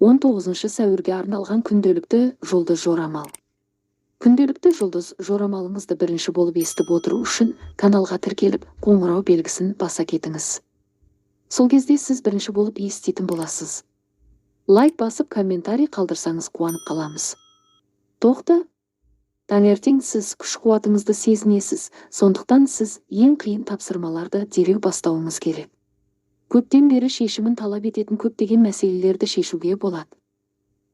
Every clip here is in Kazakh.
19 сәуірге арналған күнделікті жұлдыз жорамал. Күнделікті жұлдыз жорамалыңызды бірінші болып естіп отыру үшін каналға тіркеліп, қоңырау белгісін баса кетіңіз. Сол кезде сіз бірінші болып еститін боласыз. Лайк басып, комментарий қалдырсаңыз қуанып қаламыз. Тоқта! Таңертең сіз күш-қуатыңызды сезінесіз, сондықтан сіз ең қиын тапсырмаларды дереу бастауыңыз керек. Көптен бері шешімін талап ететін көптеген мәселелерді шешуге болады.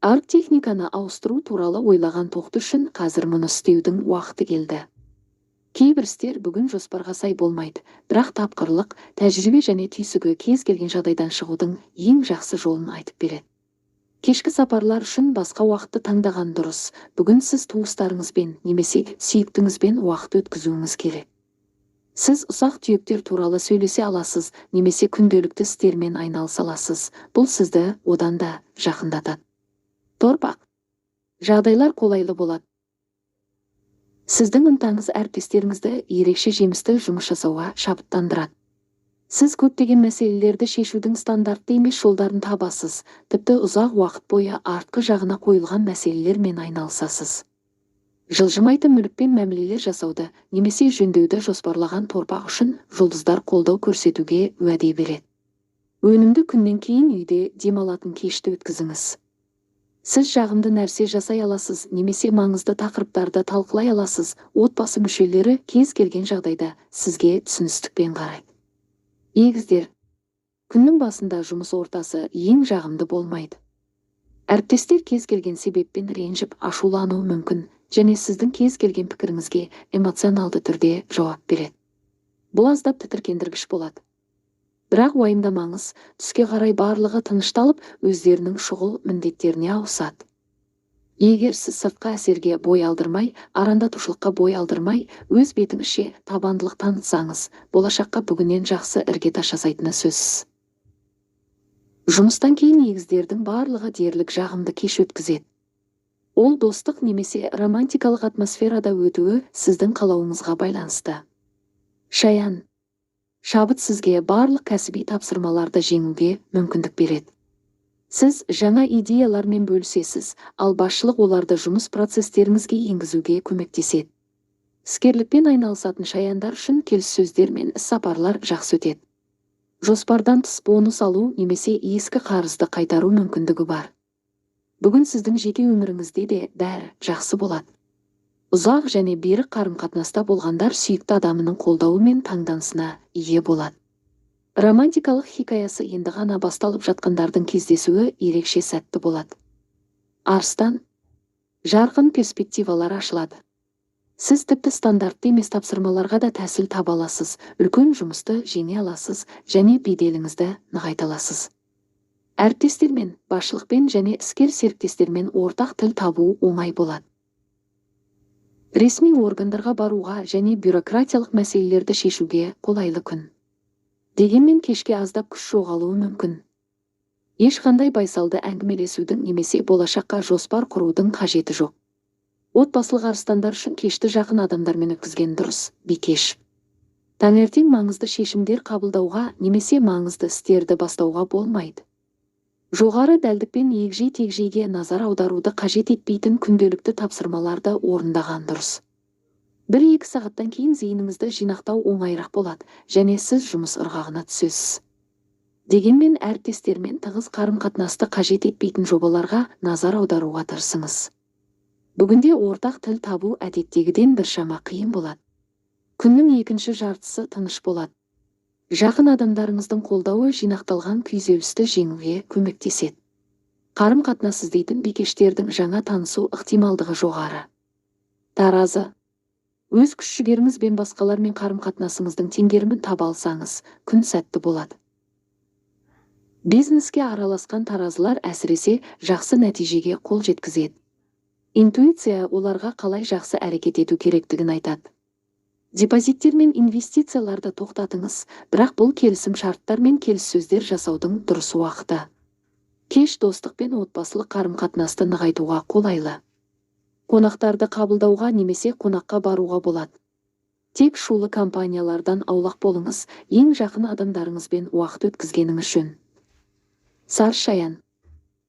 Арктехниканы ауыстыру туралы ойлаған тоқты үшін қазір мұны істеудің уақыты келді. Кейбір істер бүгін жоспарға сай болмайды, бірақ тапқырлық, тәжірибе және түйсігі кез келген жағдайдан шығудың ең жақсы жолын айтып береді. Кешкі сапарлар үшін басқа уақытты таңдаған дұрыс. Бүгін сіз туыстарыңызбен немесе сүйіктіңізбен уақыт өткізуіңіз керек. Сіз ұсақ түйектер туралы сөйлесе аласыз, немесе күнделікті істермен айналыса аласыз. Бұл сізді одан да жақындатады. Торпақ. Жағдайлар қолайлы болады. Сіздің ынтаңыз әріптестеріңізді ерекше жемісті жұмыс жасауға шабыттандырады. Сіз көптеген мәселелерді шешудің стандартты емес жолдарын табасыз, тіпті ұзақ уақыт бойы артқы жағына қойылған мәселелермен айналысасыз. Жылжымайтын мүлікпен мәмілелер жасауды немесе жөндеуді жоспарлаған торпақ үшін жұлдыздар қолдау көрсетуге уәде береді. Өнімді күннен кейін үйде демалатын кешті өткізіңіз. Сіз жағымды нәрсе жасай аласыз, немесе маңызды тақырыптарды талқылай аласыз. Отбасы мүшелері кез келген жағдайда сізге түсіністікпен қарайды. Егіздер. Күннің басында жұмыс ортасы ең жағымды болмайды. Әріптестер кез келген себеппен ренжіп, ашулануы мүмкін, және сіздің кез келген пікіріңізге эмоционалды түрде жауап береді. Бұл аздап тітіркендіргіш болады. Бірақ уайымдамаңыз, түске қарай барлығы тынышталып, өздерінің шұғыл міндеттеріне ауысады. Егер сіз сыртқы әсерге бой алдырмай, арандатушылыққа бой алдырмай, өз бетіңізше табандылық танытсаңыз, болашаққа бүгіннен жақсы іргетас жасайтыны сөзсіз. Жұмыстан кейін егіздердің барлығы дерлік жағымды кеш өткізеді. Ол достық немесе романтикалық атмосферада өтуі сіздің қалауыңызға байланысты. Шаян. Шабыт сізге барлық кәсіби тапсырмаларды жеңуге мүмкіндік береді. Сіз жаңа идеялармен бөлісесіз, ал басшылық оларды жұмыс процестеріңізге енгізуге көмектеседі. Іскерлікпен айналысатын шаяндар үшін келіссөздер мен іс-сапарлар жақсы өтеді. Жоспардан тыс бонус алу немесе ескі қарызды қайтару мүмкіндігі бар. Бүгін сіздің жеке өміріңізде де бәрі жақсы болады. Ұзақ және берік қарым-қатынаста болғандар сүйікті адамының қолдауы мен таңданысына ие болады. Романтикалық хикаясы енді ғана басталып жатқандардың кездесуі ерекше сәтті болады. Арыстан. Жарқын перспективалар ашылады. Сіз тіпті стандартты емес тапсырмаларға да тәсіл таба аласыз, үлкен жұмысты жеңе аласыз және беделіңізді нығайта аласыз. Әріптестермен, басшылықпен және іскер серіктестермен ортақ тіл табу оңай болады. Ресми органдарға баруға және бюрократиялық мәселелерді шешуге қолайлы күн. Дегенмен кешке аздап күш жоғалуы мүмкін. Ешқандай байсалды әңгімелесудің немесе болашаққа жоспар құрудың қажеті жоқ. Отбасылық арыстандар үшін кешті жақын адамдармен өткізген дұрыс. Бикеш. Таңертең маңызды шешімдер қабылдауға немесе маңызды істерді бастауға болмайды. Жоғары дәлдікпен егжей-тегжейге назар аударуды қажет етпейтін күнделікті тапсырмаларды орындаған дұрыс. 1-2 сағаттан кейін зейініңізді жинақтау оңайырақ болады, және сіз жұмыс ырғағына түсесіз. Дегенмен әріптестермен тығыз қарым-қатынасты қажет етпейтін жобаларға назар аударуға тырысыңыз. Бүгінде ортақ тіл табу әдеттегіден біршама қиын болады. Күннің екінші жартысы тыныш болады. Жақын адамдарыңыздың қолдауы жинақталған күйзелісті жеңуге көмектеседі. Қарым-қатынас іздейтін бикештердің жаңа танысу ықтималдығы жоғары. Таразы. Өз күш-жігеріңіз бен басқалармен қарым-қатынасыңыздың теңгерімін таба алсаңыз, күн сәтті болады. Бизнеске араласқан таразылар әсіресе жақсы нәтижеге қол жеткізеді. Интуиция оларға қалай жақсы әрекет ету керектігін айтады. Депозиттер мен инвестицияларды тоқтатыңыз, бірақ бұл келісім шарттар мен келіссөздер жасаудың дұрыс уақыты. Кеш достық пен отбасылық қарым-қатынасты нығайтуға қолайлы. Қонақтарды қабылдауға немесе қонаққа баруға болады. Тек шулы компаниялардан аулақ болыңыз, ең жақын адамдарыңызбен уақыт өткізгеніңіз жөн. Сар шаян.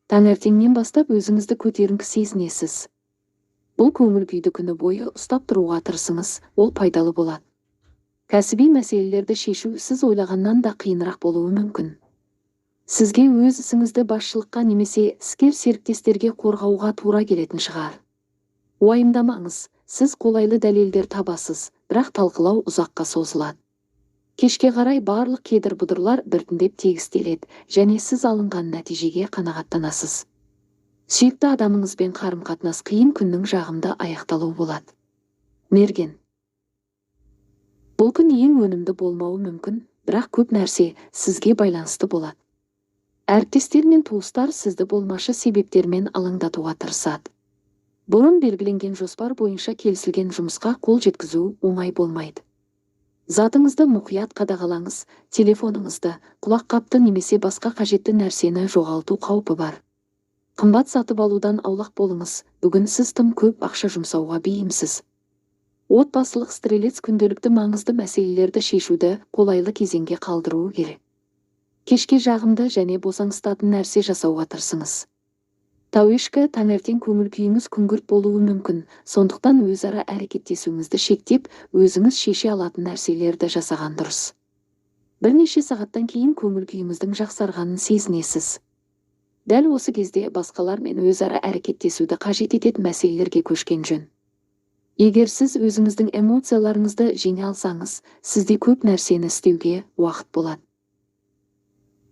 Таңертеңнен бастап өзіңізді көтеріңкі сезінесіз. Бұл көңіл күйді күні бойы ұстап тұруға тырысыңыз, ол пайдалы болады. Кәсіби мәселелерді шешу сіз ойлағаннан да қиынырақ болуы мүмкін. Сізге өз ісіңізді басшылыққа немесе іскер серіктестерге қорғауға тура келетін шығар. Уайымдамаңыз, сіз қолайлы дәлелдер табасыз, бірақ талқылау ұзаққа созылады. Кешке қарай барлық кедір-бұдырлар біртіндеп тегістеледі, және сіз алынған нәтижеге қанағаттанасыз. Сүйікті адамыңызбен қарым-қатынас қиын күннің жағымды аяқталуы болады. Мерген. Бұл күн ең өнімді болмауы мүмкін, бірақ көп нәрсе сізге байланысты болады. Әріптестер мен туыстар сізді болмашы себептермен алаңдатуға тырысады. Бұрын белгіленген жоспар бойынша келісілген жұмысқа қол жеткізу оңай болмайды. Затыңызды мұқият қадағалаңыз, телефоныңызды, құлаққапты немесе басқа қажетті нәрсені жоғалту қаупі бар. Қымбат сатып алудан аулақ болыңыз, бүгін сіз тым көп ақша жұмсауға бейімсіз. Отбасылық стрелец күнделікті маңызды мәселелерді шешуді қолайлы кезеңге қалдыруы керек. Кешке жағымды және босаңсытатын нәрсе жасауға тырысыңыз. Тауешкі таңертең көңіл күйіңіз күңгірт болуы мүмкін, сондықтан өзара әрекеттесуіңізді шектеп, өзіңіз шеше алатын нәрселерді жасаған дұрыс. Бірнеше сағаттан кейін көңіл күйіңіздің жақсарғанын сезінесіз. Дәл осы кезде басқалармен өзара әрекеттесуді қажет ететін мәселелерге көшкен жөн. Егер сіз өзіңіздің эмоцияларыңызды жеңе алсаңыз, сізде көп нәрсені істеуге уақыт болады.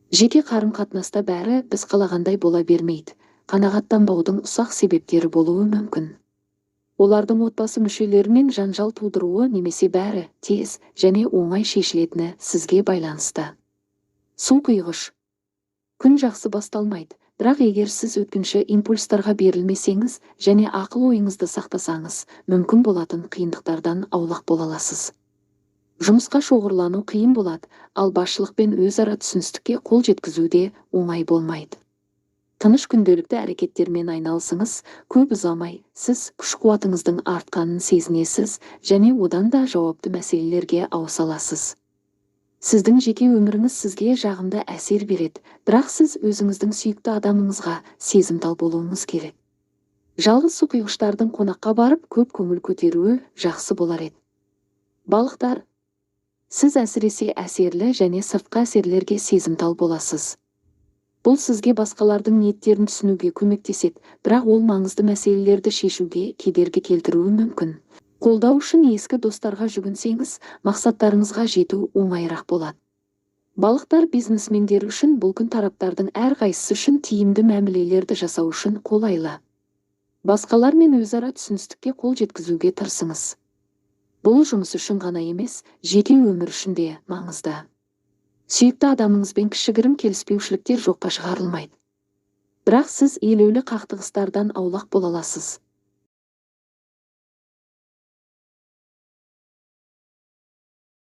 Жеке қарым-қатынаста бәрі біз қалағандай бола бермейді. Қанағаттанбаудың ұсақ себептері болуы мүмкін. Олардың отбасы мүшелерімен жанжал тудыруы немесе бәрі тез және оңай шешілетіні сізге байланысты. Су құйғыш. Күн жақсы басталмайды, бірақ егер сіз өткінші импульстарға берілмесеңіз және ақыл ойыңызды сақтасаңыз, мүмкін болатын қиындықтардан аулақ бола аласыз. Жұмысқа шоғырлану қиын болады, ал басшылықпен өзара түсіністікке қол жеткізуде оңай болмайды. Тыныш күнделікті әрекеттермен айналысыңыз, көп ұзамай сіз күш-қуатыңыздың артқанын сезінесіз және одан да жауапты мәселелерге ауыса аласыз. Сіздің жеке өміріңіз сізге жағымды әсер береді, бірақ сіз өзіңіздің сүйікті адамыңызға сезімтал болуыңыз керек. Жалғыз су құйғыштардың қонаққа барып көп көңіл көтеруі жақсы болар еді. Балықтар. Сіз әсіресе әсерлі және сыртқы әсерлерге сезімтал боласыз. Бұл сізге басқалардың ниеттерін түсінуге көмектеседі, бірақ ол маңызды мәселелерді шешуге кедергі келтіруі мүмкін. Қолдау үшін ескі достарға жүгінсеңіз, мақсаттарыңызға жету оңайырақ болады. Балықтар бизнесмендер үшін бұл күн тараптардың әрқайсысы үшін тиімді мәмілелерді жасау үшін қолайлы. Басқалармен өзара түсіністікке қол жеткізуге тырысыңыз. Бұл жұмыс үшін ғана емес, жеке өмір үшін де маңызды. Сүйікті адамыңызбен кішігірім келіспеушіліктер жоққа шығарылмайды. Бірақ сіз елеулі қақтығыстардан аулақ бола аласыз.